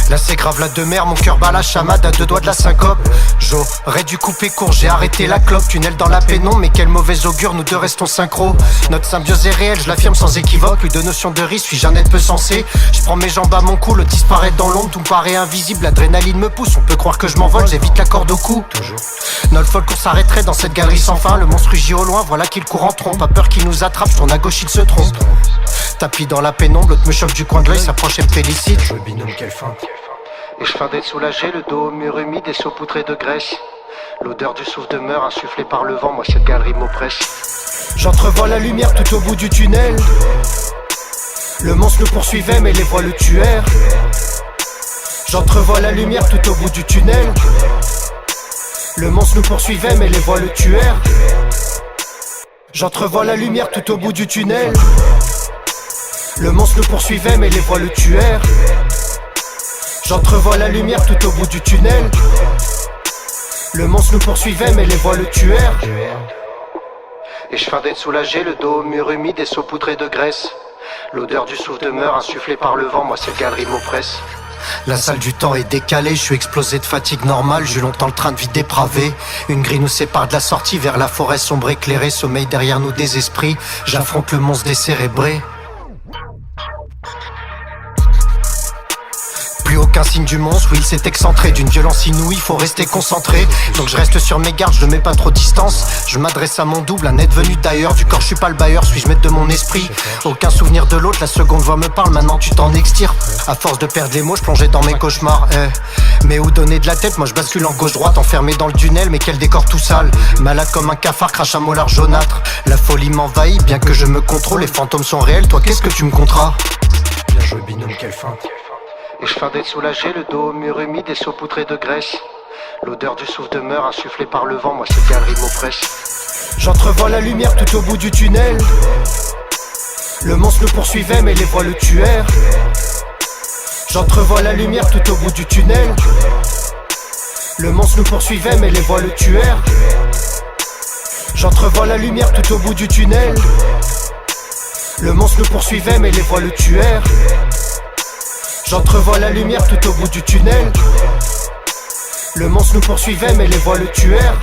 Là c'est grave la demeure, mon cœur bat la chamade à 2 doigts de la syncope. J'aurais dû couper court, j'ai arrêté la clope. Tunnel dans la pénombre, mais quel mauvais augure, nous deux restons synchro. Notre symbiose est réelle, je l'affirme sans équivoque. Plus de notion de risque, suis-je un être peu sensé. Je prends mes jambes à mon cou, le disparaît dans l'ombre. Tout me paraît invisible, l'adrénaline me pousse. On peut croire que je m'envole, j'évite la corde au cou. Notre folle course s'arrêterait dans cette galerie sans fin. Le monstre rugit au loin, voilà qu'il court en trompe. Pas peur qu'il nous attrape, je tourne à gauche, il se trompe. Tapis dans la pénombre, l'autre me choque du coin de l'œil, s'approche et me félicite. Je binôme, quelle feinte. Et je feins d'être soulagé, le dos au mur humide et saupoudré de graisse. L'odeur du souffle demeure insufflée par le vent, moi cette galerie m'oppresse. J'entrevois la lumière tout au bout du tunnel. Le monstre nous poursuivait mais les voix le tuèrent. J'entrevois la lumière tout au bout du tunnel. Le monstre nous poursuivait mais les voix le tuèrent. J'entrevois la lumière tout au bout du tunnel. Le monstre nous poursuivait mais les voix le tuèrent. J'entrevois la lumière tout au bout du tunnel. Le monstre nous poursuivait mais les voix le tuèrent. Et je feins d'être soulagé, le dos au mur humide et saupoudré de graisse. L'odeur du souffle demeure insufflée par le vent, moi cette galerie m'oppresse. La salle du temps est décalée, je suis explosé de fatigue normale. J'ai eu longtemps le train de vie dépravé. Une grille nous sépare de la sortie vers la forêt sombre éclairée. Sommeil derrière nous des esprits, j'affronte le monstre décérébré. Plus aucun signe du monstre, oui il s'est excentré d'une violence inouïe, faut rester concentré. Donc je reste sur mes gardes, je ne mets pas trop de distance. Je m'adresse à mon double, un être venu d'ailleurs. Du corps je suis pas le bailleur, suis-je maître de mon esprit? Aucun souvenir de l'autre, la seconde voix me parle, maintenant tu t'en extirpes. À force de perdre les mots, je plongeais dans mes cauchemars. Mais où donner de la tête, moi je bascule en gauche-droite, enfermé dans le tunnel, mais quel décor tout sale. Malade comme un cafard, crache un molar jaunâtre. La folie m'envahit, bien que je me contrôle, les fantômes sont réels, toi qu'est-ce que tu me compteras? Bien joué binôme, quelle feinte. Et je feins d'être soulagé, le dos au mur humide et saupoudré de graisse. L'odeur du souffle demeure insufflée par le vent, moi cette galerie m'oppresse. J'entrevois la lumière tout au bout du tunnel. Le monstre nous poursuivait mais les voix le tuèrent. J'entrevois la lumière tout au bout du tunnel. Le monstre nous poursuivait mais les voix le tuèrent. J'entrevois la lumière tout au bout du tunnel. Le monstre nous poursuivait mais les voix le tuèrent. J'entrevois la lumière tout au bout du tunnel. Le monstre nous poursuivait mais les voix le tuèrent.